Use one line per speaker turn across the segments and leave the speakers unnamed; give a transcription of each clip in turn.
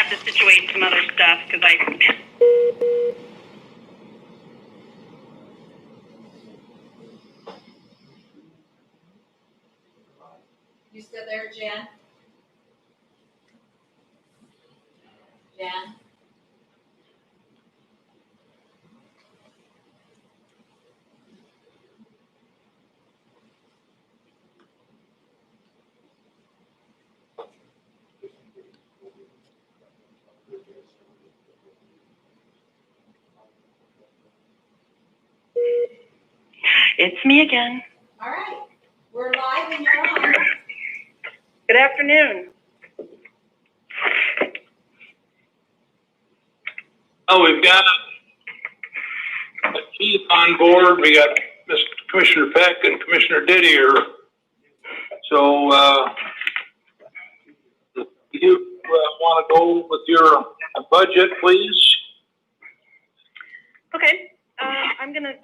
have to situate some other stuff because
You still there, Jan? Jan?
It's me again.
All right, we're live and you're on.
Good afternoon.
Oh, we've got a chief on board. We got Mr. Commissioner Peck and Commissioner Didier. So, you want to go with your budget, please?
Okay. I'm gonna.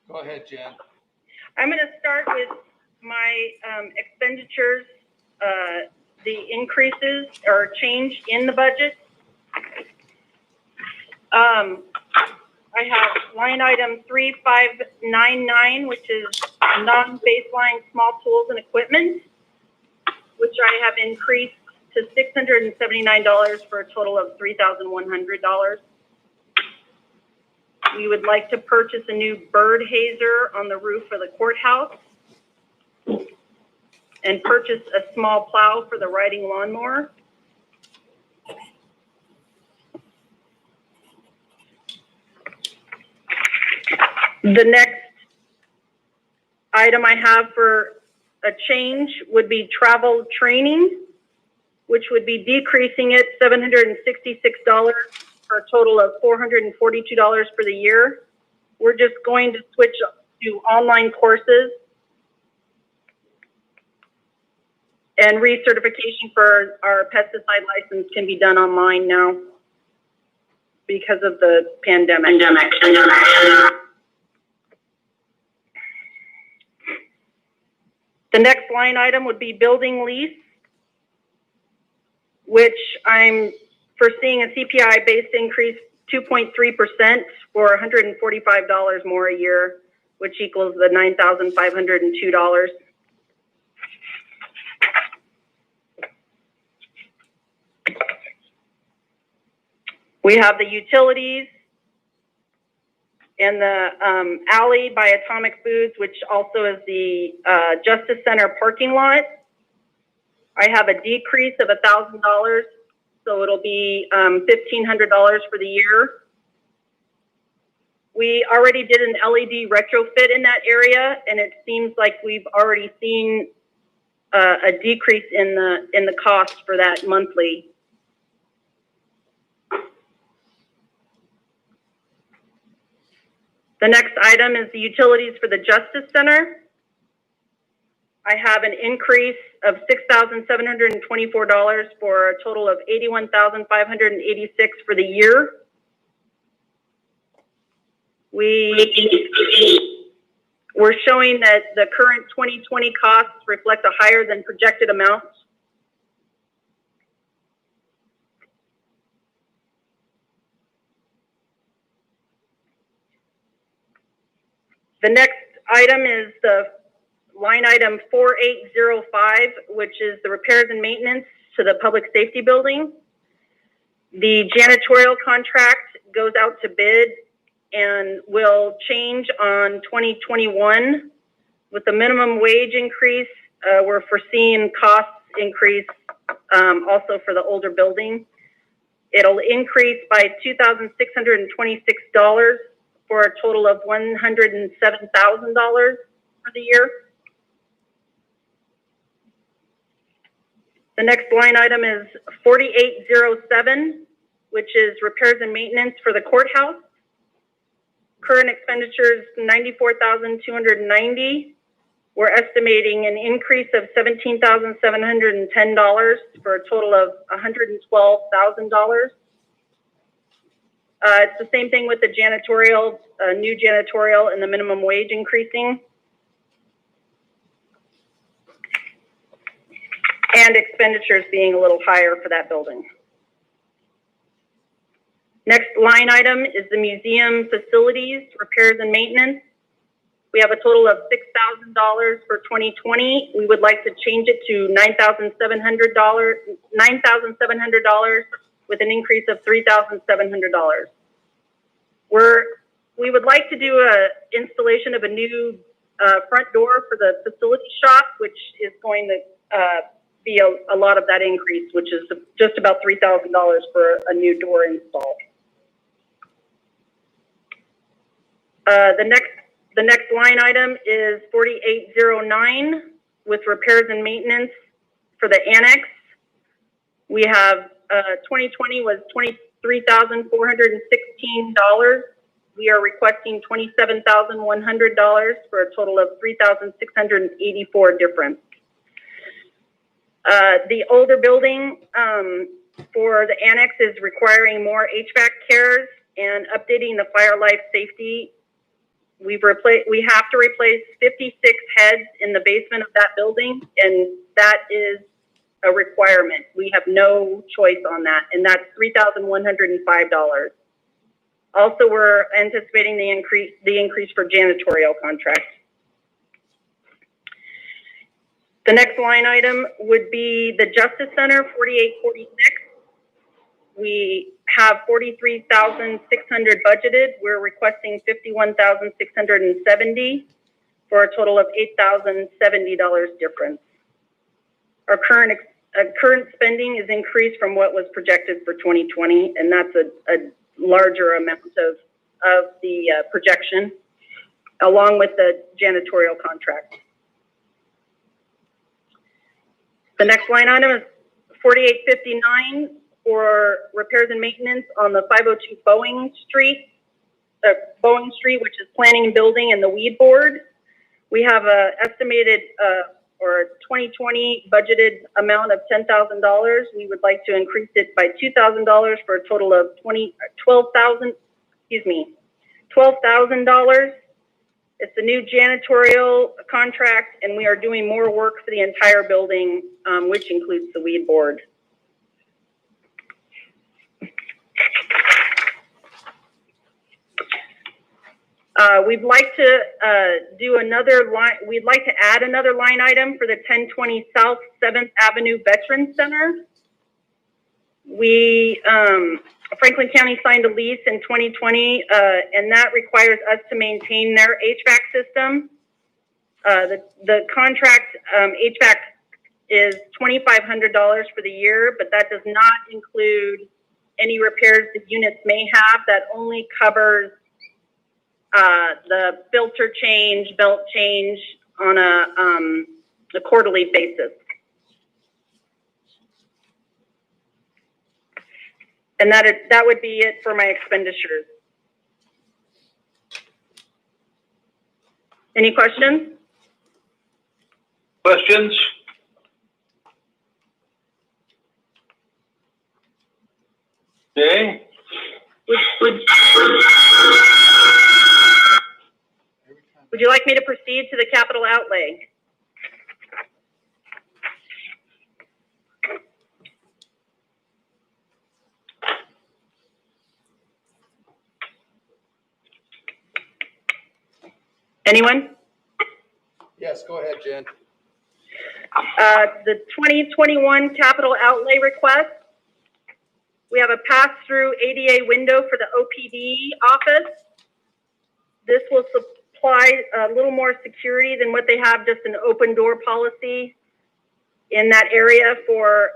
Go ahead, Jen.
I'm gonna start with my expenditures, the increases or change in the budget. I have line item 3599, which is non-baseline small tools and equipment, which I have increased to $679 for a total of $3,100. We would like to purchase a new bird hazer on the roof of the courthouse and purchase a small plow for the riding lawnmower. The next item I have for a change would be travel training, which would be decreasing it $766 for a total of $442 for the year. We're just going to switch to online courses, and recertification for our pesticide license can be done online now because of the pandemic. The next line item would be building lease, which I'm foreseeing a CPI-based increase 2.3% for $145 more a year, which equals the $9,502. We have the utilities and the alley by Atomic Foods, which also is the Justice Center parking lot. I have a decrease of $1,000, so it'll be $1,500 for the year. We already did an LED retrofit in that area, and it seems like we've already seen a decrease in the cost for that monthly. The next item is the utilities for the Justice Center. I have an increase of $6,724 for a total of $81,586 for the year. We're showing that the current 2020 costs reflect a higher than projected amount. The next item is the line item 4805, which is the repairs and maintenance to the public safety building. The janitorial contract goes out to bid and will change on 2021 with the minimum wage increase. We're foreseeing costs increase also for the older building. It'll increase by $2,626 for a total of $107,000 for the year. The next line item is 4807, which is repairs and maintenance for the courthouse. Current expenditures $94,290. We're estimating an increase of $17,710 for a total of $112,000. It's the same thing with the janitorial, new janitorial and the minimum wage increasing. And expenditures being a little higher for that building. Next line item is the museum facilities, repairs and maintenance. We have a total of $6,000 for 2020. We would like to change it to $9,700 with an increase of $3,700. We would like to do a installation of a new front door for the facility shop, which is going to be a lot of that increase, which is just about $3,000 for a new door install. The next line item is 4809 with repairs and maintenance for the annex. We have 2020 was $23,416. We are requesting $27,100 for a total of $3,684 difference. The older building for the annex is requiring more HVAC cares and updating the fire life safety. We have to replace 56 heads in the basement of that building, and that is a requirement. We have no choice on that, and that's $3,105. Also, we're anticipating the increase for janitorial contract. The next line item would be the Justice Center, 4846. We have $43,600 budgeted. We're requesting $51,670 for a total of $8,070 difference. Our current spending is increased from what was projected for 2020, and that's a larger amount of the projection, along with the janitorial contract. The next line item is 4859 for repairs and maintenance on the 502 Boeing Street, which is planning and building and the weed board. We have a estimated or 2020 budgeted amount of $10,000. We would like to increase it by $2,000 for a total of $12,000. It's a new janitorial contract, and we are doing more work for the entire building, which includes the weed board. We'd like to We'd like to add another line item for the 1020 South 7th Avenue Veterans Center. Franklin County signed a lease in 2020, and that requires us to maintain their HVAC system. The contract HVAC is $2,500 for the year, but that does not include any repairs the units may have. That only covers the filter change, belt change on a quarterly basis. And that would be it for my expenditures. Any questions?
Questions? Okay.
Would you like me to proceed to the capital outlay? Anyone?
Yes, go ahead, Jen.
The 2021 capital outlay request. We have a pass-through ADA window for the OPD office. This will supply a little more security than what they have, just an open door policy in that area for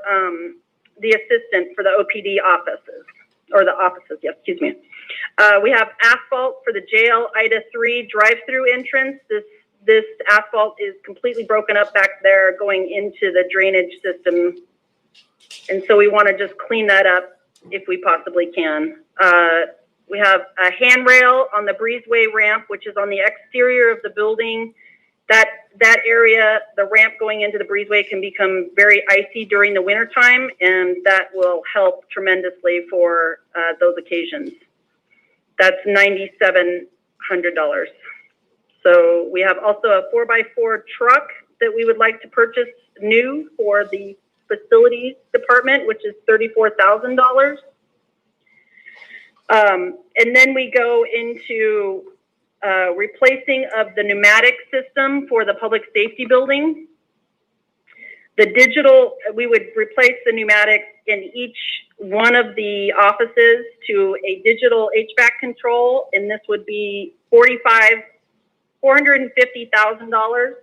the assistant for the OPD offices, or the offices, yes, excuse me. We have asphalt for the jail IDA 3 drive-through entrance. This asphalt is completely broken up back there going into the drainage system. And so we want to just clean that up if we possibly can. We have a handrail on the breezeway ramp, which is on the exterior of the building. That area, the ramp going into the breezeway, can become very icy during the wintertime, and that will help tremendously for those occasions. That's $9,700. So we have also a 4x4 truck that we would like to purchase new for the facilities department, which is $34,000. And then we go into replacing of the pneumatic system for the public safety building. The digital, we would replace the pneumatics in each one of the offices to a digital HVAC control, and this would be $450,000.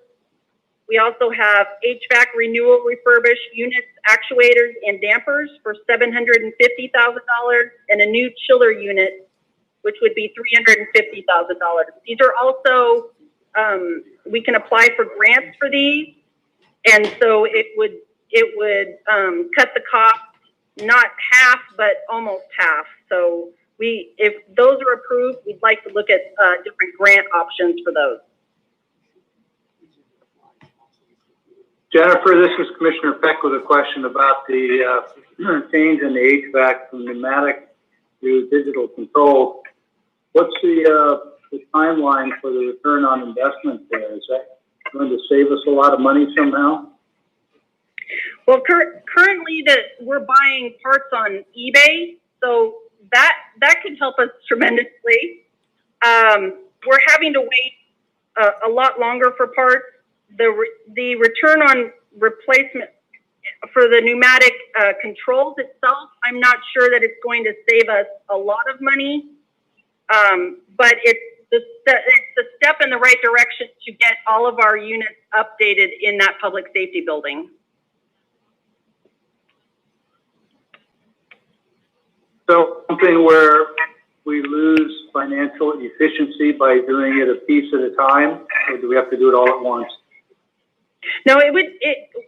We also have HVAC renewal refurbished units, actuators, and dampers for $750,000, and a new chiller unit, which would be $350,000. These are also, we can apply for grants for these, and so it would cut the cost not half, but almost half. So if those are approved, we'd like to look at different grant options for those.
Jennifer, this is Commissioner Peck with a question about the change in the HVAC from pneumatic to digital control. What's the timeline for the return on investment there? Is that going to save us a lot of money somehow?
Well, currently we're buying parts on eBay, so that could help us tremendously. We're having to wait a lot longer for parts. The return on replacement for the pneumatic controls itself, I'm not sure that it's going to save us a lot of money, but it's a step in the right direction to get all of our units updated in that public safety building.
So something where we lose financial efficiency by doing it a piece at a time, or do we have to do it all at once?
No,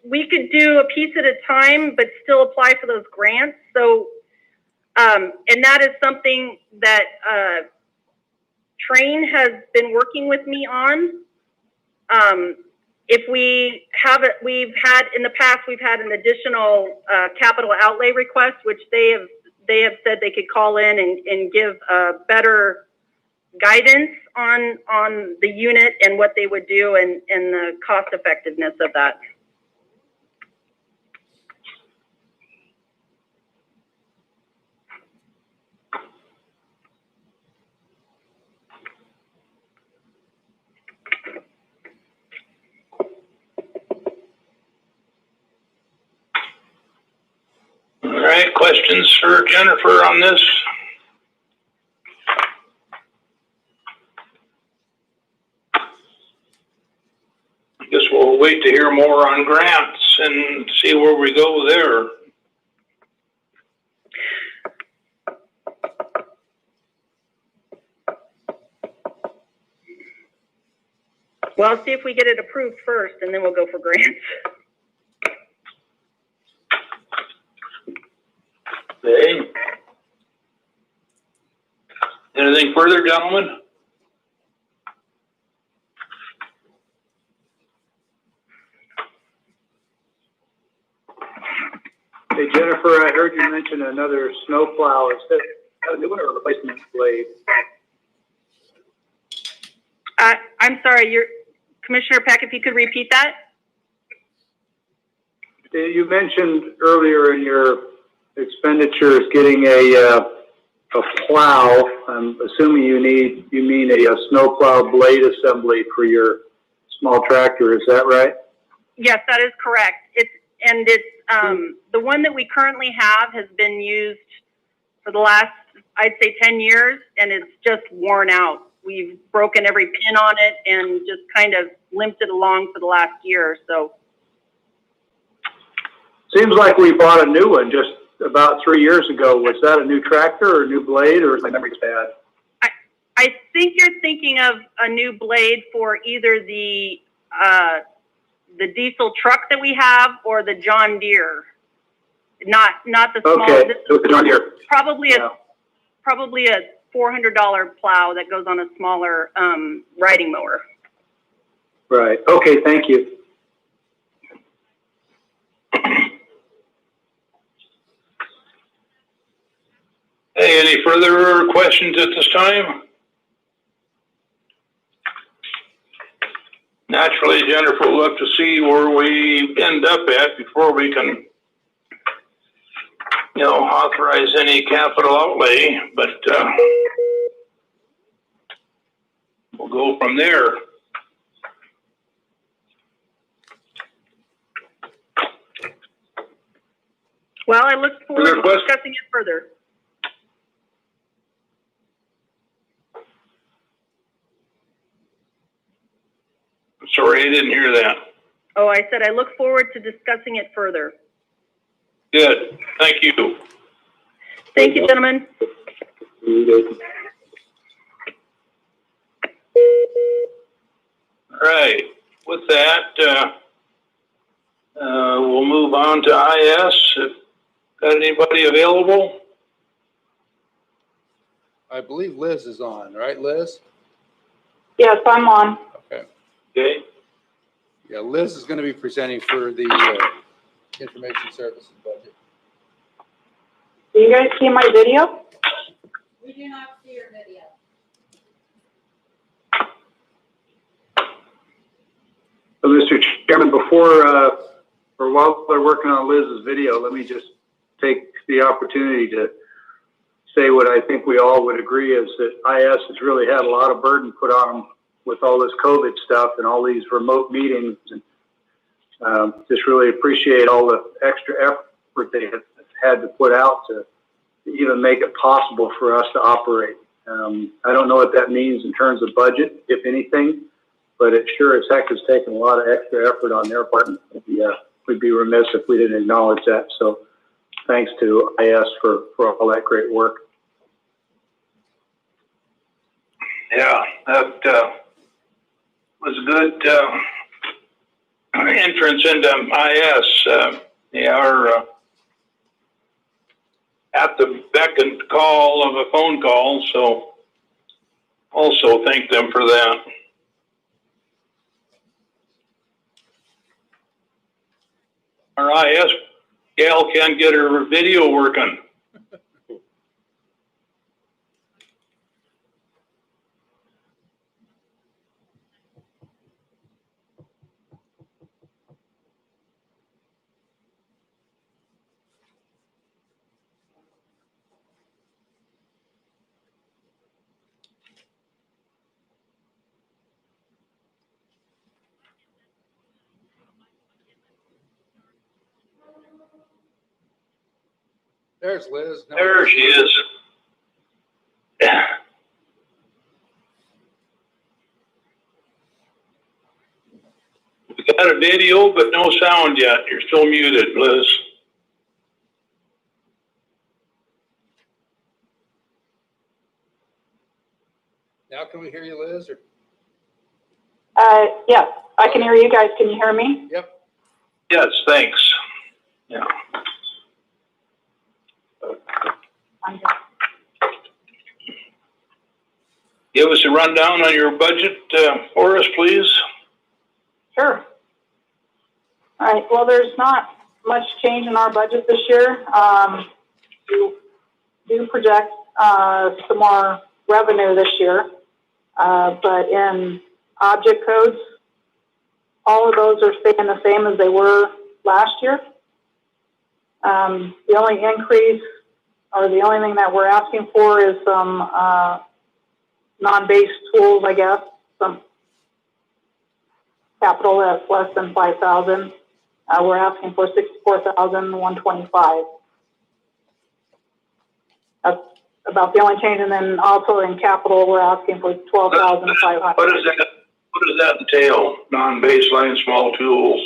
we could do a piece at a time, but still apply for those grants. So, and that is something that Train has been working with me on. If we have it, in the past, we've had an additional capital outlay request, which they have said they could call in and give better guidance on the unit and what they would do and the cost effectiveness of that.
All right, questions for Jennifer on this? I guess we'll wait to hear more on grants and see where we go there.
Well, I'll see if we get it approved first, and then we'll go for grants.
Okay. Anything further, gentlemen?
Hey, Jennifer, I heard you mention another snowplow. Is that a new one or a replacement blade?
I'm sorry, Commissioner Peck, if you could repeat that?
You mentioned earlier in your expenditures getting a plow. I'm assuming you mean a snowplow blade assembly for your small tractor. Is that right?
Yes, that is correct. It's the one that we currently have has been used for the last, I'd say, 10 years, and it's just worn out. We've broken every pin on it and just kind of limped it along for the last year or so.
Seems like we bought a new one just about 3 years ago. Was that a new tractor or a new blade, or is my memory bad?
I think you're thinking of a new blade for either the diesel truck that we have or the John Deere. Not the small.
Okay, so the John Deere.
Probably a $400 plow that goes on a smaller riding mower.
Right. Okay. Thank you.
Hey, any further questions at this time? Naturally, Jennifer, we'll have to see where we end up at before we can, authorize any capital outlay, but, we'll go from there.
Well, I look forward
Further
to
questions?
discussing it further.
Sorry, I didn't hear that.
Oh, I said I look forward to discussing it further.
Good, thank you.
Thank you, gentlemen.
All right, with that, we'll move on to IS. Got anybody available?
I believe Liz is on, right, Liz?
Yes, I'm on.
Okay.
Okay,
Yeah, Liz is going to be presenting for the information services budget.
Do you guys see my video?
We do not see your video.
So, Mr. Chairman, while they're working on Liz's video, let me just take the opportunity to say what I think we all would agree is that IS has really had a lot of burden put on them with all this COVID stuff and all these remote meetings. And just really appreciate all the extra effort they have had to put out to even make it possible for us to operate. I don't know what that means in terms of budget, if anything, but it sure as heck has taken a lot of extra effort on their part. We'd be remiss if we didn't acknowledge that. So thanks to IS for all that great work.
yeah, that, was a good, entrance into IS. They are, at the beck and call of a phone call, so also thank them for that. Our IS gal can't get her video working.
There's Liz. No,
There she is. We got a video, but no sound yet. You're still muted, Liz.
Now can we hear you, Liz? Or?
Yeah, I can hear you guys. Can you hear me?
Yep.
Yes, thanks. Yeah. Give us a rundown on your budget for us, please.
Sure. All right, well, there's not much change in our budget this year. We do project some more revenue this year, but in object codes, all of those are staying the same as they were last year. The only increase, or the only thing that we're asking for is some non-base tools, I guess, some capital that's less than 5,000. We're asking for 64,125. That's about the only change. And then also in capital, we're asking for 12,500.
What does that entail? Non-baseline small tools?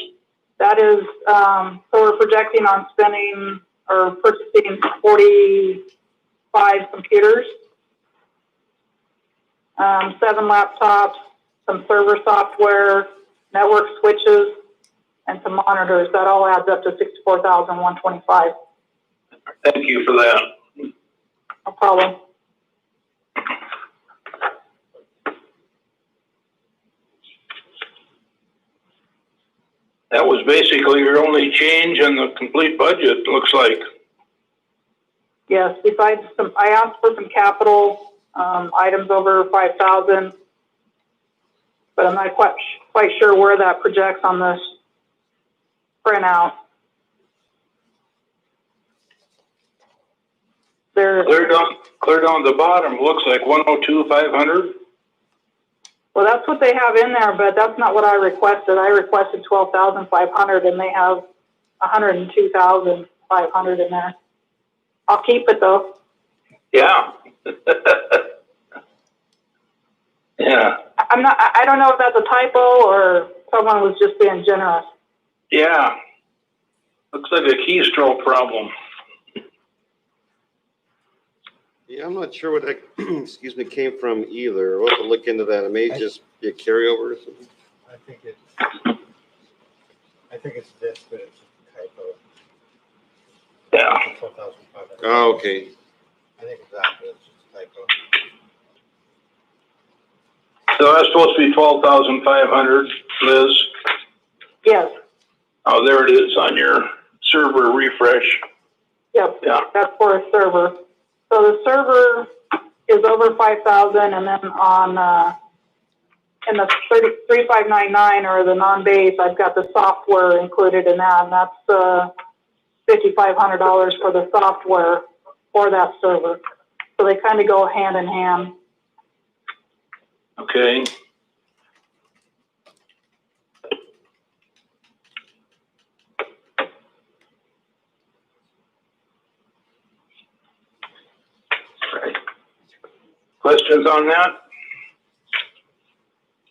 That is, so we're projecting on spending or purchasing 45 computers, 7 laptops, some server software, network switches, and some monitors. That all adds up to 64,125.
Thank you for that.
No problem.
That was basically your only change in the complete budget, looks like.
Yes, besides I asked for some capital, items over 5,000, but I'm not quite sure where that projects on this printout.
Clear down the bottom, looks like 102,500.
Well, that's what they have in there, but that's not what I requested. I requested 12,500, and they have 102,500 in there. I'll keep it though.
Yeah. Yeah.
I don't know if that's a typo or someone was just being generous.
Yeah. Looks like a keystroke problem.
Yeah, I'm not sure what that, excuse me, came from either. We'll have to look into that. It may just be a carryover or something.
I think it's this, but it's a typo.
Yeah.
12,500.
Oh, okay.
I think it's that, but it's just a typo.
So that's supposed to be 12,500, Liz.
Yes.
Oh, there it is on your server refresh.
Yep.
Yeah.
That's for a server. So the server is over 5,000, and then on in the 3599 or the non-base, I've got the software included in that, and that's $5,500 for the software for that server. So they kind of go hand in hand.
Okay. Questions on that?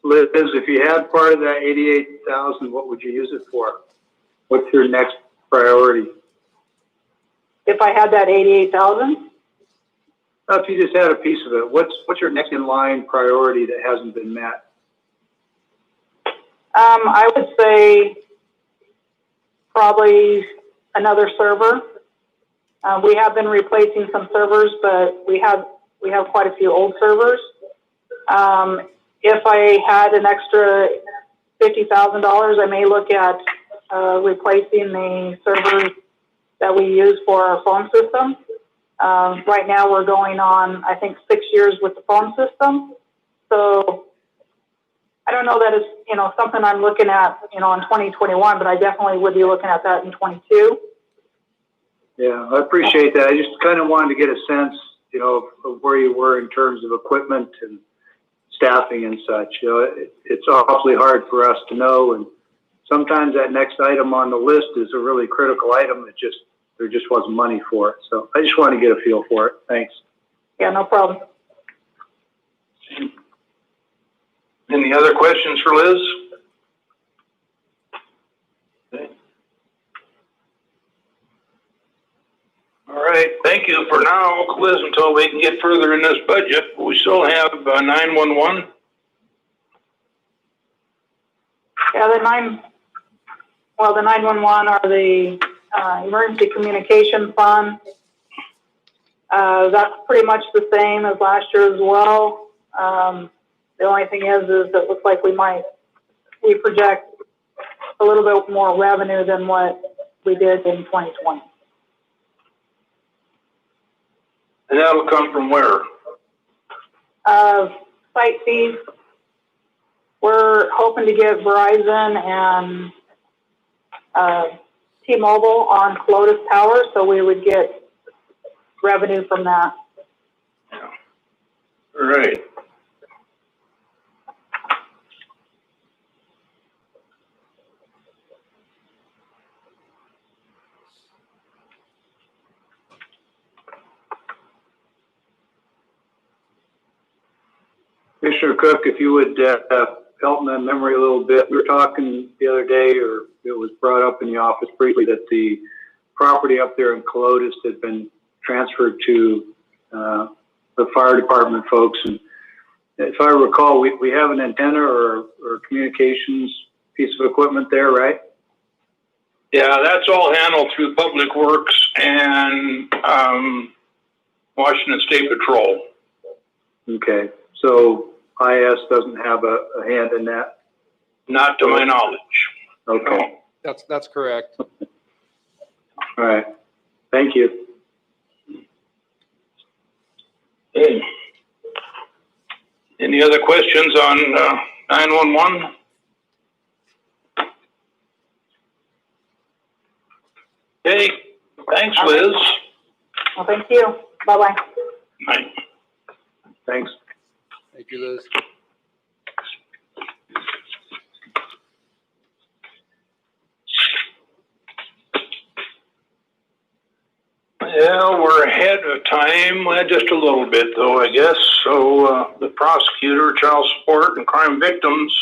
Liz, if you had part of that 88,000, what would you use it for? What's your next priority?
If I had that 88,000,
If you just had a piece of it, what's your next in line priority that hasn't been met?
I would say probably another server. We have been replacing some servers, but we have quite a few old servers. If I had an extra $50,000, I may look at replacing the servers that we use for our phone system. Right now we're going on, I think, 6 years with the phone system. So I don't know that it's, something I'm looking at, in 2021, but I definitely would be looking at that in 22.
Yeah, I appreciate that. I just kind of wanted to get a sense, of where you were in terms of equipment and staffing and such. It's awfully hard for us to know, and sometimes that next item on the list is a really critical item. There just wasn't money for it. So I just wanted to get a feel for it. Thanks.
Yeah, no problem.
Any other questions for Liz? Okay. All right, thank you for now, Liz, until we can get further in this budget. We still have 911.
Yeah, the 911 are the emergency communication fund. That's pretty much the same as last year as well. The only thing is it looks like we project a little bit more revenue than what we did in 2020.
And that'll come from where?
Site fees. We're hoping to get Verizon and T-Mobile on Clotus Tower, so we would get revenue from that.
Yeah. All right.
Commissioner Cook, if you would help my memory a little bit. We were talking the other day, or it was brought up in the office briefly, that the property up there in Colotus had been transferred to the fire department folks. And if I recall, we have an antenna or communications piece of equipment there, right?
Yeah, that's all handled through Public Works and Washington State Patrol.
Okay, so IS doesn't have a hand in that?
Not to my knowledge.
Okay,
That's correct.
all right. Thank you.
Okay. Any other questions on 911? Okay, thanks, Liz.
Well, thank you. Bye-bye.
Bye.
Thanks.
Thank you, Liz.
Yeah, we're ahead of time, well, just a little bit though, I guess. So the prosecutor, child support, and crime victims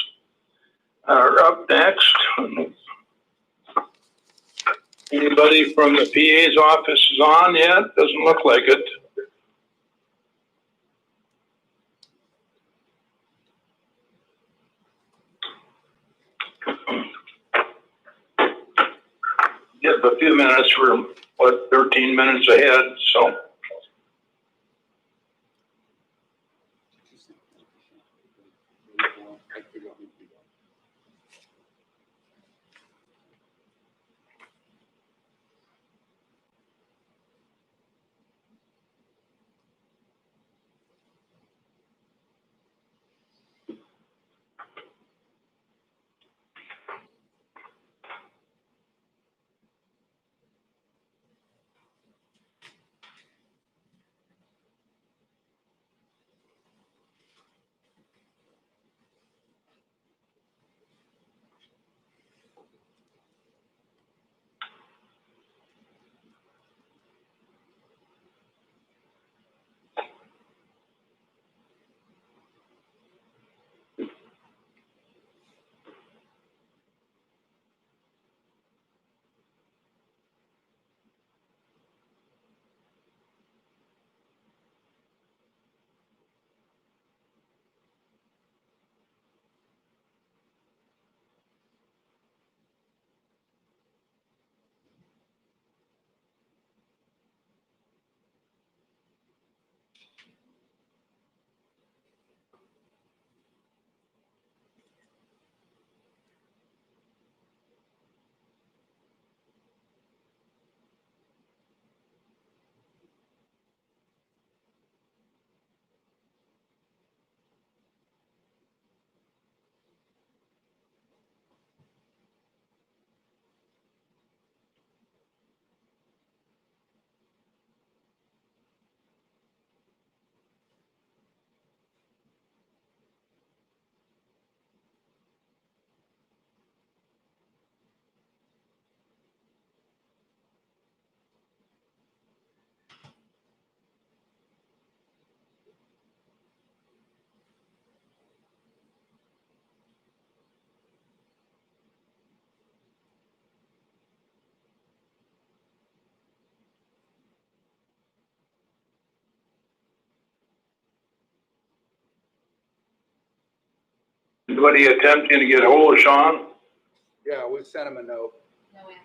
are up next. Anybody from the PA's office is on yet? Doesn't look like it. Give a few minutes, we're, 13 minutes ahead, so. Anybody attempting to get hold of Sean?
Yeah, we sent him a note.
No answer.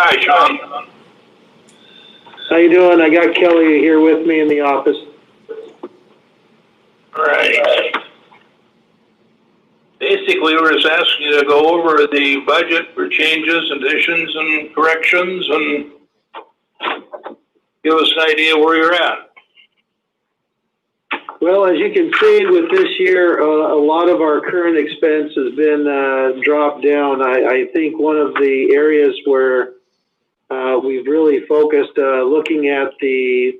Hi, Sean.
How you doing? I got Kelly here with me in the office.
All right. Basically, we're just asking you to go over the budget for changes, additions, and corrections, and give us an idea where you're at.
Well, as you can see with this year, a lot of our current expense has been dropped down. I think one of the areas where we've really focused, looking at the,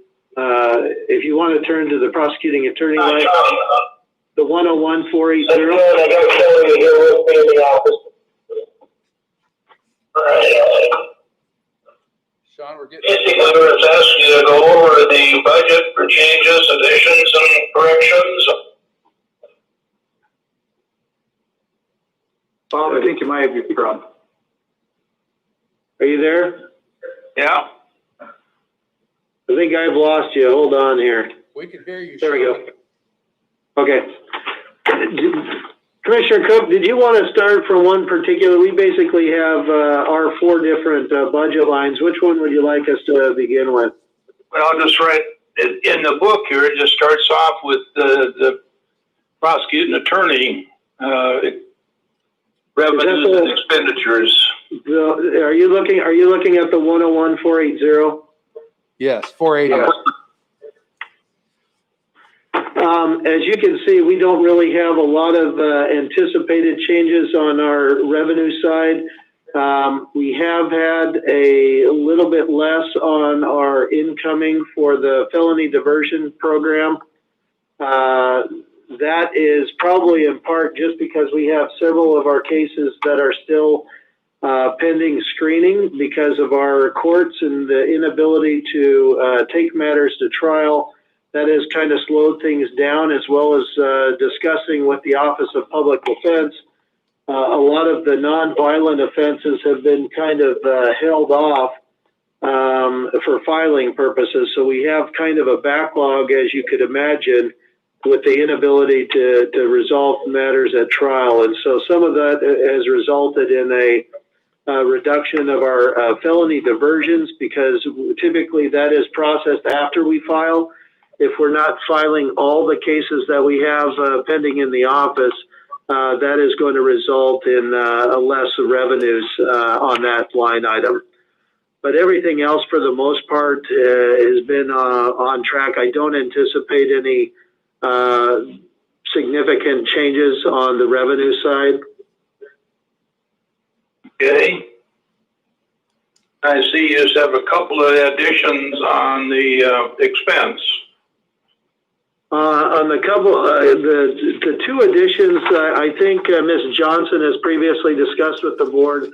if you want to turn to the prosecuting attorney line, the 101-480.
I got Kelly here with me in the office. All right.
Sean, we're getting.
Basically, we're just asking you to go over the budget for changes, additions, and corrections.
Bob, I think you might have your speaker on. Are you there?
Yeah,
I think I've lost you. Hold on here.
We can hear you.
There we
Sean.
go. Okay. Commissioner Cook, did you want to start from one particular? We basically have our 4 different budget lines. Which one would you like us to begin with?
well, I'll just write, in the book here, it just starts off with the prosecuting attorney, revenues and expenditures.
Are you looking at the 101,480?
Yes, 480.
As you can see, we don't really have a lot of anticipated changes on our revenue side. We have had a little bit less on our incoming for the felony diversion program. That is probably in part just because we have several of our cases that are still pending screening because of our courts and the inability to take matters to trial. That has kind of slowed things down, as well as discussing with the Office of Public Defense. A lot of the nonviolent offenses have been kind of held off for filing purposes. So we have kind of a backlog, as you could imagine, with the inability to resolve matters at trial. And so some of that has resulted in a reduction of our felony diversions, because typically that is processed after we file. If we're not filing all the cases that we have pending in the office, that is going to result in less revenues on that line item. But everything else, for the most part, has been on track. I don't anticipate any significant changes on the revenue side.
Okay. I see you just have a couple of additions on the expense.
On the couple, the 2 additions, I think Ms. Johnson has previously discussed with the board.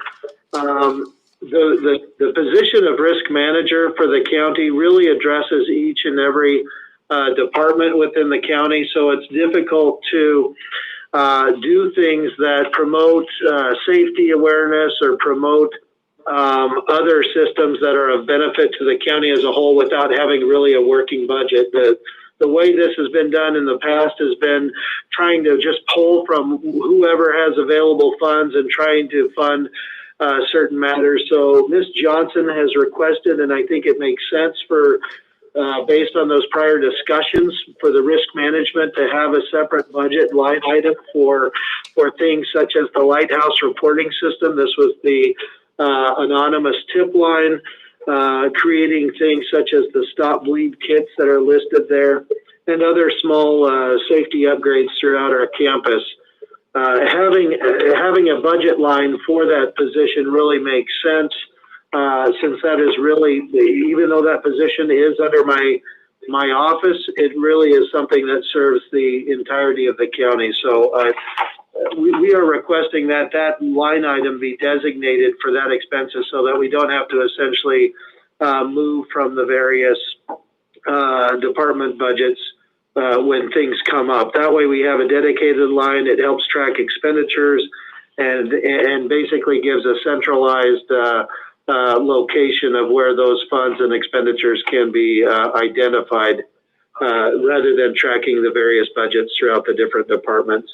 The position of risk manager for the county really addresses each and every department within the county. So it's difficult to do things that promote safety awareness or promote other systems that are of benefit to the county as a whole without having really a working budget. The way this has been done in the past has been trying to just pull from whoever has available funds and trying to fund certain matters. So Ms. Johnson has requested, and I think it makes sense for, based on those prior discussions, for the risk management to have a separate budget line item for things such as the Lighthouse reporting system. This was the anonymous tip line. Creating things such as the stop bleed kits that are listed there, and other small safety upgrades throughout our campus. Having a budget line for that position really makes sense, since that is really, even though that position is under my office, it really is something that serves the entirety of the county. So we are requesting that line item be designated for that expenses, so that we don't have to essentially move from the various department budgets when things come up. That way we have a dedicated line. It helps track expenditures and basically gives a centralized location of where those funds and expenditures can be identified, rather than tracking the various budgets throughout the different departments.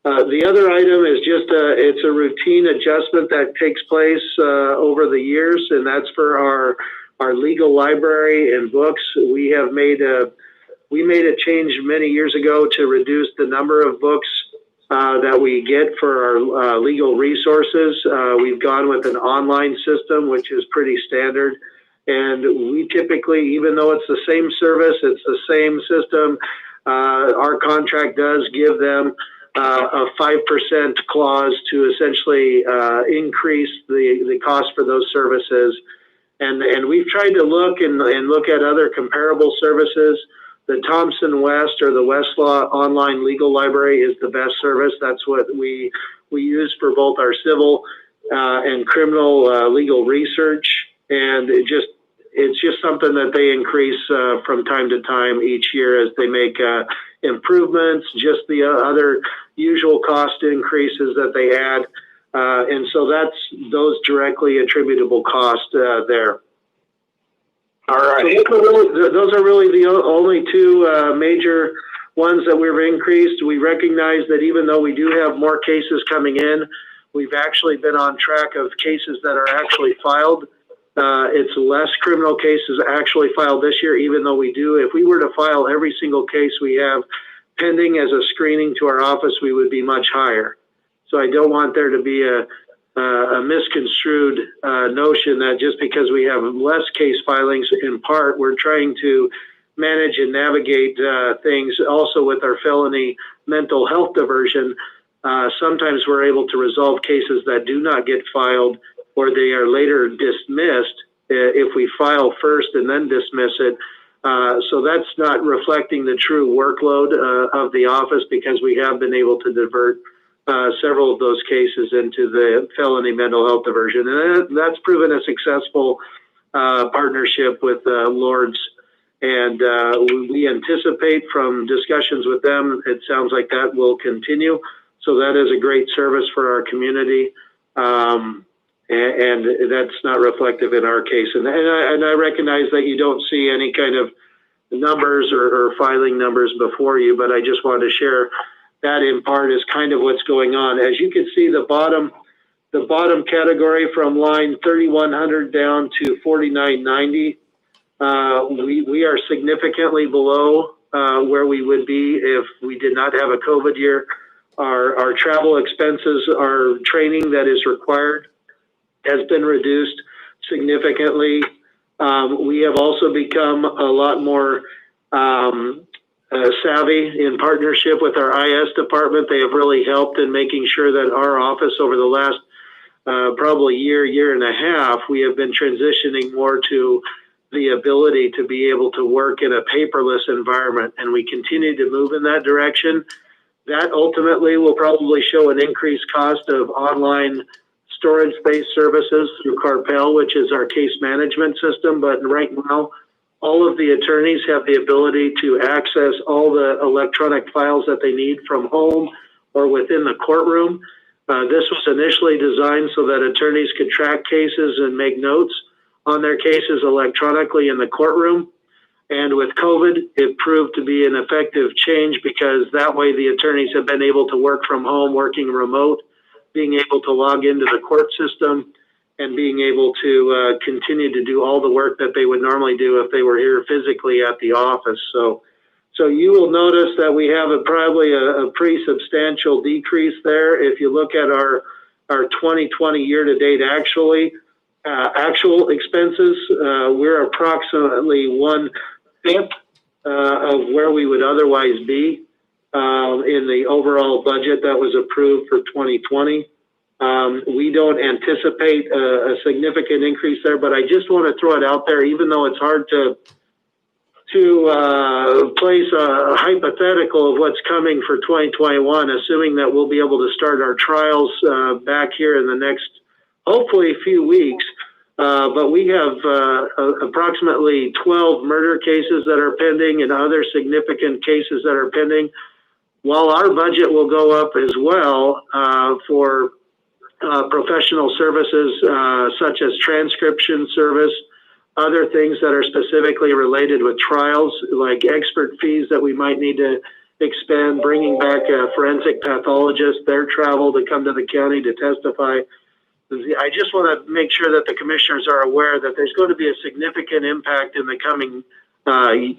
The other item is just it's a routine adjustment that takes place over the years, and that's for our legal library and books. We made a change many years ago to reduce the number of books that we get for our legal resources. We've gone with an online system, which is pretty standard. And we typically, even though it's the same service, it's the same system, our contract does give them a 5% clause to essentially increase the cost for those services. And we've tried to look at other comparable services. The Thompson West or the Westlaw Online Legal Library is the best service. That's what we use for both our civil and criminal legal research. And it's just something that they increase from time to time each year as they make improvements, just the other usual cost increases that they add.
And so that's those directly attributable costs there.
All right.
So those are really the only two major ones that we've increased. We recognize that even though we do have more cases coming in, we've actually been on track of cases that are actually filed. It's less criminal cases actually filed this year, even though we do. If we were to file every single case we have pending as a screening to our office, we would be much higher. So I don't want there to be a misconstrued notion that just because we have less case filings, in part, we're trying to manage and navigate things also with our felony mental health diversion. Sometimes we're able to resolve cases that do not get filed or they are later dismissed if we file first and then dismiss it. So that's not reflecting the true workload of the office, because we have been able to divert several of those cases into the felony mental health diversion. And that's proven a successful partnership with Lords. And we anticipate from discussions with them, it sounds like that will continue. So that is a great service for our community. And that's not reflective in our case. And I recognize that you don't see any kind of numbers or filing numbers before you, but I just wanted to share that in part is kind of what's going on. As you can see, the bottom category from line 3100 down to 4990, we are significantly below where we would be if we did not have a COVID year. Our travel expenses, our training that is required has been reduced significantly. We have also become a lot more savvy in partnership with our IS department. They have really helped in making sure that our office over the last probably year and a half, we have been transitioning more to the ability to be able to work in a paperless environment. And we continue to move in that direction. That ultimately will probably show an increased cost of online storage-based services through Carpel, which is our case management system. But right now, all of the attorneys have the ability to access all the electronic files that they need from home or within the courtroom. This was initially designed so that attorneys could track cases and make notes on their cases electronically in the courtroom. And with COVID, it proved to be an effective change, because that way the attorneys have been able to work from home, working remote, being able to log into the court system, and being able to continue to do all the work that they would normally do if they were here physically at the office. So you will notice that we have probably a pretty substantial decrease there. If you look at our 2020 year-to-date actual expenses, we're approximately 1/5 of where we would otherwise be in the overall budget that was approved for 2020. We don't anticipate a significant increase there, but I just want to throw it out there, even though it's hard to place a hypothetical of what's coming for 2021, assuming that we'll be able to start our trials back here in the next, hopefully, few weeks. But we have approximately 12 murder cases that are pending and other significant cases that are pending. While our budget will go up as well for professional services such as transcription service, other things that are specifically related with trials, like expert fees that we might need to expend, bringing back forensic pathologists, their travel to come to the county to testify. I just want to make sure that the commissioners are aware that there's going to be a significant impact in the coming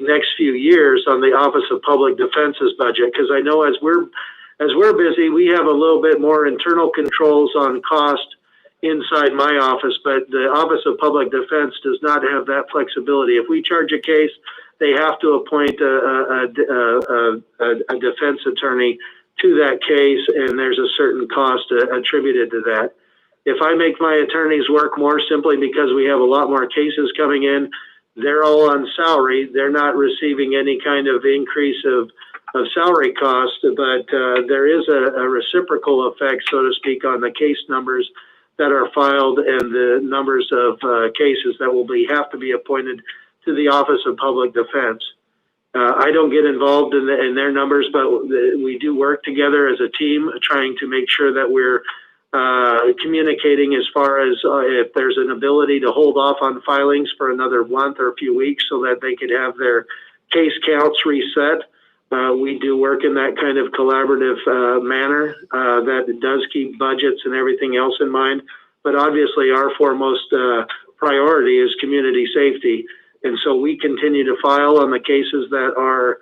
next few years on the Office of Public Defense's budget, because I know as we're busy, we have a little bit more internal controls on cost inside my office, but the Office of Public Defense does not have that flexibility. If we charge a case, they have to appoint a defense attorney to that case, and there's a certain cost attributed to that. If I make my attorneys work more simply because we have a lot more cases coming in, they're all on salary. They're not receiving any kind of increase of salary cost, but there is a reciprocal effect, so to speak, on the case numbers that are filed and the numbers of cases that will have to be appointed to the Office of Public Defense. I don't get involved in their numbers, but we do work together as a team, trying to make sure that we're communicating as far as if there's an ability to hold off on filings for another month or a few weeks so that they could have their case counts reset. We do work in that kind of collaborative manner that does keep budgets and everything else in mind. But obviously our foremost priority is community safety. And so we continue to file on the cases that are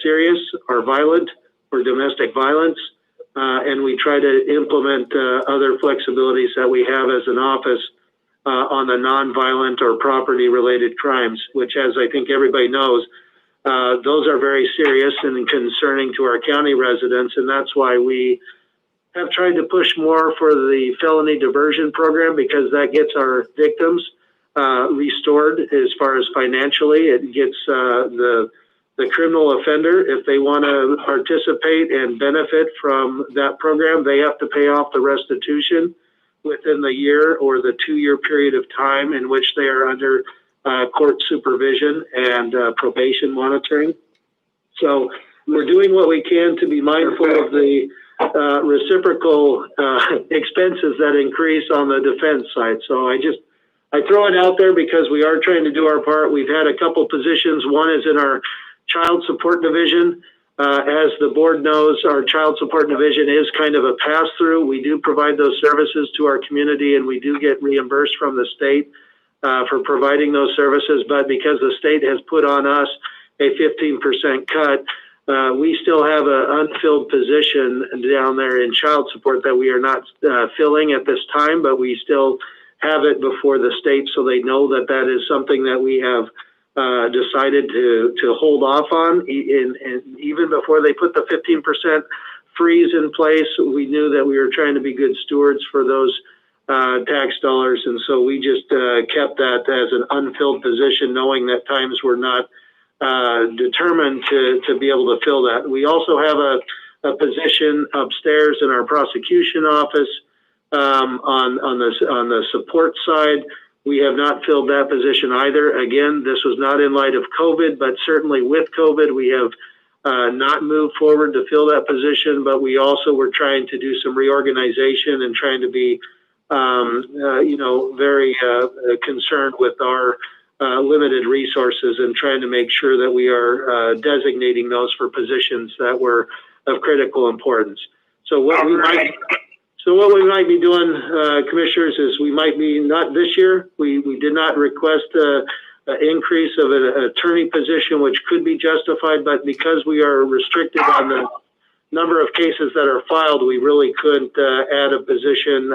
serious, are violent, or domestic violence. And we try to implement other flexibilities that we have as an office on the nonviolent or property-related crimes, which, as I think everybody knows, those are very serious and concerning to our county residents, and that's why we have tried to push more for the felony diversion program, because that gets our victims restored as far as financially. It gets the criminal offender, if they want to participate and benefit from that program, they have to pay off the restitution within the year or the 2-year period of time in which they are under court supervision and probation monitoring. So we're doing what we can to be mindful of the reciprocal expenses that increase on the defense side. So I throw it out there because we are trying to do our part. We've had a couple positions. One is in our Child Support Division. As the board knows, our Child Support Division is kind of a pass-through. We do provide those services to our community, and we do get reimbursed from the state for providing those services. But because the state has put on us a 15% cut, we still have an unfilled position down there in child support that we are not filling at this time, but we still have it before the state, so they know that that is something that we have decided to hold off on. And even before they put the 15% freeze in place, we knew that we were trying to be good stewards for those tax dollars. And so we just kept that as an unfilled position, knowing that times were not determined to be able to fill that. We also have a position upstairs in our prosecution office on the support side. We have not filled that position either. Again, this was not in light of COVID, but certainly with COVID, we have not moved forward to fill that position. But we also were trying to do some reorganization and trying to be, very concerned with our limited resources and trying to make sure that we are designating those for positions that were of critical importance. So what we might be doing, commissioners, is we might be, not this year, we did not request an increase of an attorney position, which could be justified, but because we are restricted on the number of cases that are filed, we really couldn't add a position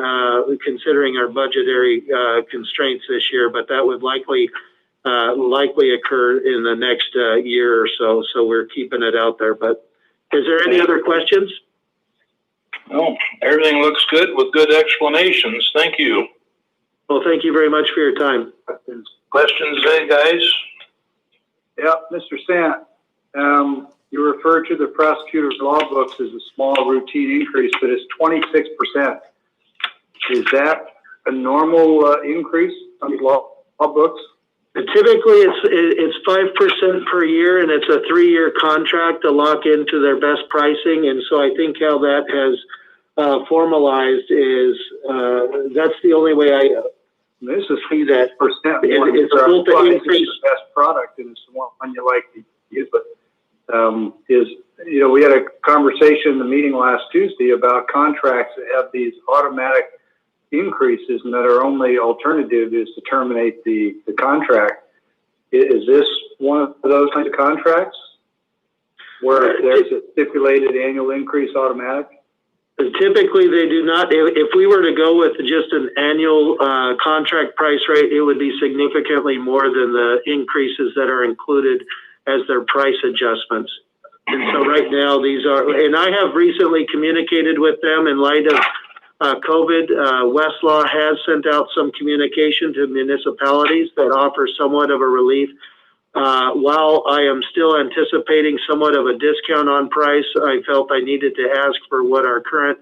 considering our budgetary constraints this year, but that would likely occur in the next year or so, so we're keeping it out there. But is there any other questions?
No, everything looks good with good explanations. Thank you.
Well, thank you very much for your time.
Questions, guys?
Yeah, Mr. Sant, you referred to the prosecutor's law books as a small routine increase, but it's 26%. Is that a normal increase on the law books?
Typically, it's 5% per year, and it's a 3-year contract to lock into their best pricing. And so I think how that has formalized is that's the only way
This is
see that.
percent.
It's built to increase
the best product, and it's the one you like to use. But we had a conversation in the meeting last Tuesday about contracts that have these automatic increases, and that our only alternative is to terminate the contract. Is this one of those kinds of contracts where there's a stipulated annual increase automatic?
Typically, they do not. If we were to go with just an annual contract price rate, it would be significantly more than the increases that are included as their price adjustments. And so right now, these are, and I have recently communicated with them in light of COVID. Westlaw has sent out some communication to municipalities that offer somewhat of a relief. While I am still anticipating somewhat of a discount on price, I felt I needed to ask for what our current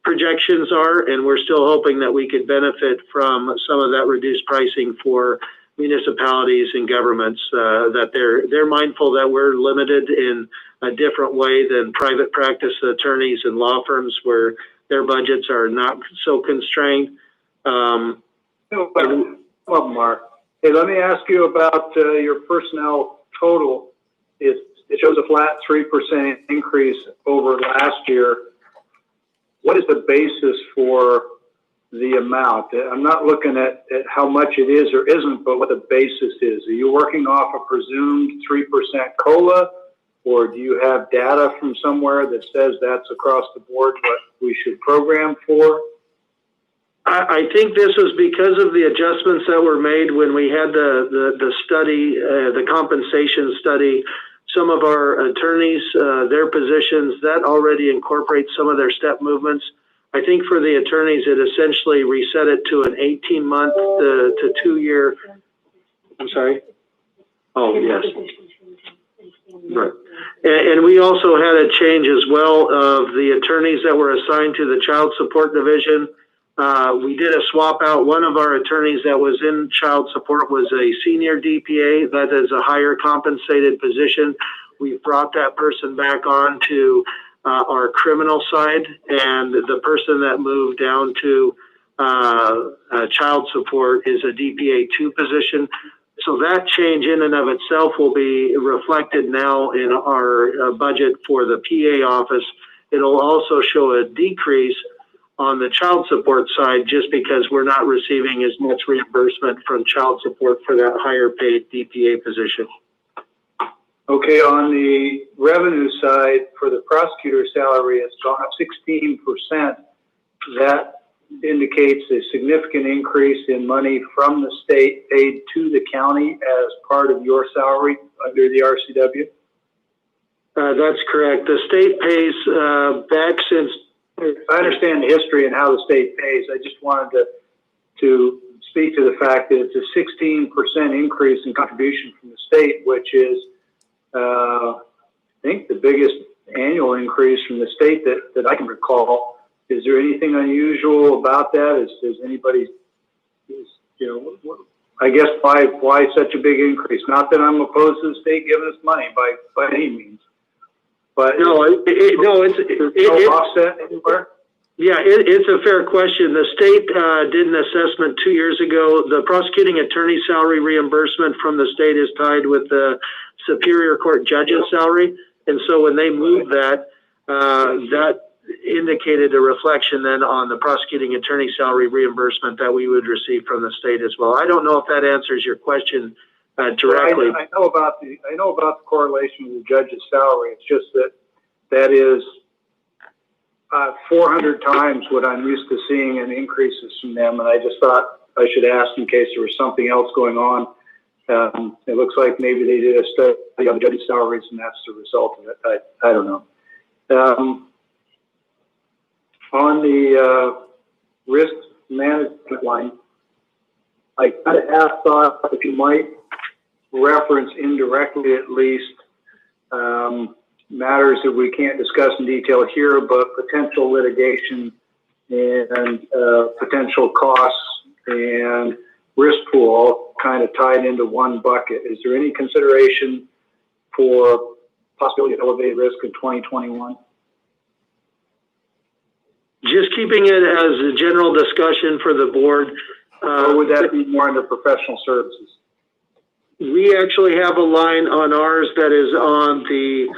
projections are, and we're still hoping that we could benefit from some of that reduced pricing for municipalities and governments, that they're mindful that we're limited in a different way than private practice attorneys and law firms, where their budgets are not so constrained.
Well, Mark, hey, let me ask you about your personnel total. It shows a flat 3% increase over last year. What is the basis for the amount? I'm not looking at how much it is or isn't, but what the basis is. Are you working off a presumed 3% COLA, or do you have data from somewhere that says that's across the board what we should program for?
I think this was because of the adjustments that were made when we had the study, the compensation study. Some of our attorneys, their positions, that already incorporates some of their step movements. I think for the attorneys, it essentially reset it to an 18-month to 2-year. I'm sorry? Oh, yes. Right. And we also had a change as well of the attorneys that were assigned to the child support division. We did a swap out. One of our attorneys that was in child support was a senior DPA. That is a higher compensated position. We brought that person back on to our criminal side, and the person that moved down to child support is a DPA 2 position. So that change in and of itself will be reflected now in our budget for the PA office. It'll also show a decrease on the child support side just because we're not receiving as much reimbursement from child support for that higher paid DPA position.
Okay, on the revenue side, for the prosecutor salary, it's gone up 16%. That indicates a significant increase in money from the state paid to the county as part of your salary under the RCW?
That's correct. The state pays back since...
I understand the history and how the state pays. I just wanted to speak to the fact that it's a 16% increase in contribution from the state, which is, I think, the biggest annual increase from the state that I can recall. Is there anything unusual about that? Is anybody, I guess why such a big increase? Not that I'm opposed to the state giving us money by any means. But
no, it's
offset anywhere?
Yeah, it's a fair question. The state did an assessment 2 years ago. The prosecuting attorney salary reimbursement from the state is tied with the Superior Court judge's salary. And so when they moved that, that indicated a reflection then on the prosecuting attorney salary reimbursement that we would receive from the state as well. I don't know if that answers your question directly.
I know about the correlation with the judge's salary. It's just that is 400 times what I'm used to seeing in increases from them, and I just thought I should ask in case there was something else going on. It looks like maybe they did a study on the judge's salaries, and that's the result of it. I don't know. On the risk management line, I kind of thought if you might reference indirectly at least matters that we can't discuss in detail here, but potential litigation and potential costs and risk pool all kind of tied into one bucket. Is there any consideration for possibility of elevated risk in 2021?
Just keeping it as a general discussion for the board.
Or would that be more under professional services?
We actually have a line on ours that is on the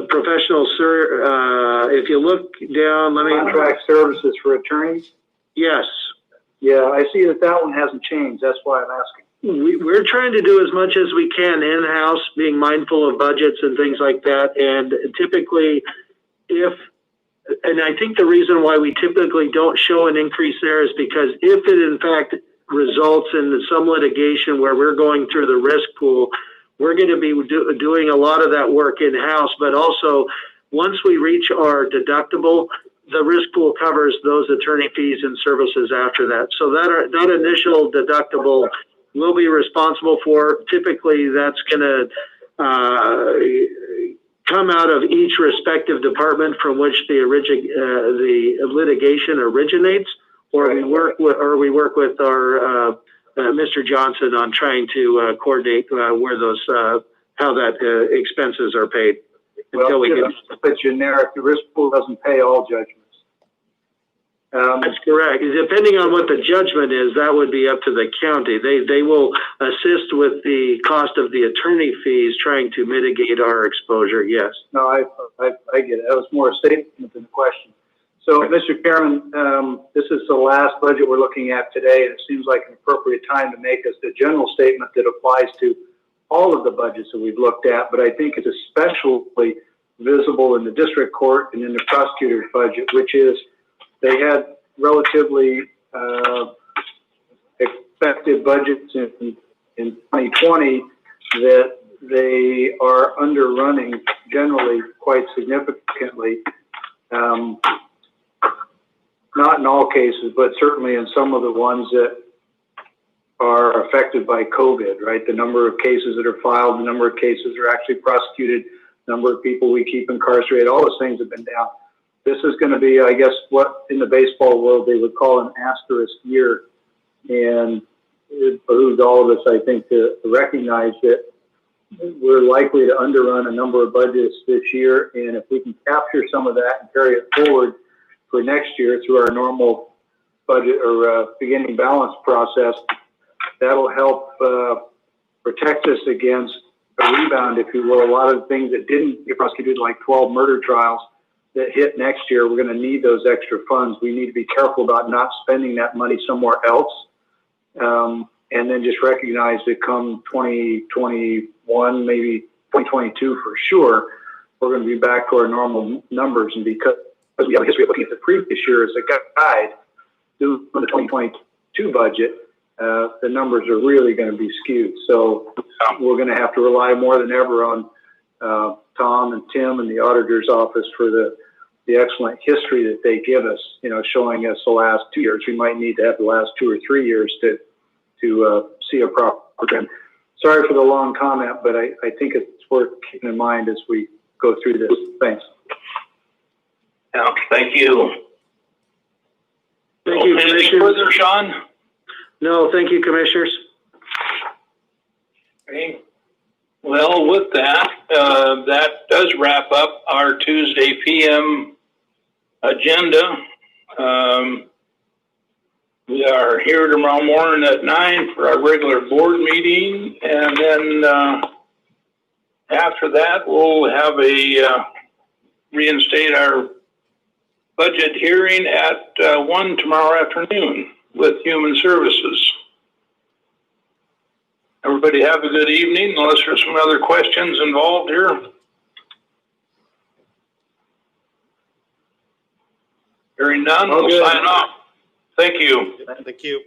professional if you look down,
contract services for attorneys?
Yes.
Yeah, I see that one hasn't changed. That's why I'm asking.
We're trying to do as much as we can in-house, being mindful of budgets and things like that. And typically, and I think the reason why we typically don't show an increase there is because if it in fact results in some litigation where we're going through the risk pool, we're going to be doing a lot of that work in-house. But also, once we reach our deductible, the risk pool covers those attorney fees and services after that. So that initial deductible we'll be responsible for. Typically, that's going to come out of each respective department from which the litigation originates, or we work with our Mr. Johnson on trying to coordinate where those how that expenses are paid.
Well, just generic, the risk pool doesn't pay all judgments.
That's correct. Depending on what the judgment is, that would be up to the county. They will assist with the cost of the attorney fees, trying to mitigate our exposure, yes.
No, I get it. That was more a statement than a question. So, Mr. Chairman, this is the last budget we're looking at today, and it seems like an appropriate time to make us the general statement that applies to all of the budgets that we've looked at, but I think it's especially visible in the district court and in the prosecutor's budget, which is they had relatively expected budgets in 2020 that they are underrunning generally quite significantly. Not in all cases, but certainly in some of the ones that are affected by COVID, right? The number of cases that are filed, the number of cases that are actually prosecuted, number of people we keep incarcerated, all those things have been down. This is going to be, I guess, what in the baseball world they would call an asterisk year. And it behooves all of us, I think, to recognize that we're likely to underrun a number of budgets this year. And if we can capture some of that and carry it forward for next year through our normal budget or beginning balance process, that'll help protect us against a rebound, if you will. A lot of things that didn't get prosecuted, like 12 murder trials that hit next year, we're going to need those extra funds. We need to be careful about not spending that money somewhere else. And then just recognize that come 2021, maybe 2022 for sure, we're going to be back to our normal numbers. And because we have a history of looking at the previous year as a guide to the 2022 budget, the numbers are really going to be skewed. So we're going to have to rely more than ever on Tom and Tim and the auditor's office for the excellent history that they give us, showing us the last 2 years. We might need to have the last 2 or 3 years to see a proper trend. Sorry for the long comment, but I think it's worth keeping in mind as we go through this. Thanks.
Yeah, thank you.
Thank you,
Anything
Commissioners.
further, Sean?
No, thank you, Commissioners.
Okay. Well, with that, that does wrap up our Tuesday PM agenda. We are here tomorrow morning at 9 for our regular board meeting, and then after that, we'll have reinstate our budget hearing at 1 tomorrow afternoon with Human Services. Everybody have a good evening, unless there's some other questions involved here. Hearing none, we'll sign off. Thank you.
Thank you.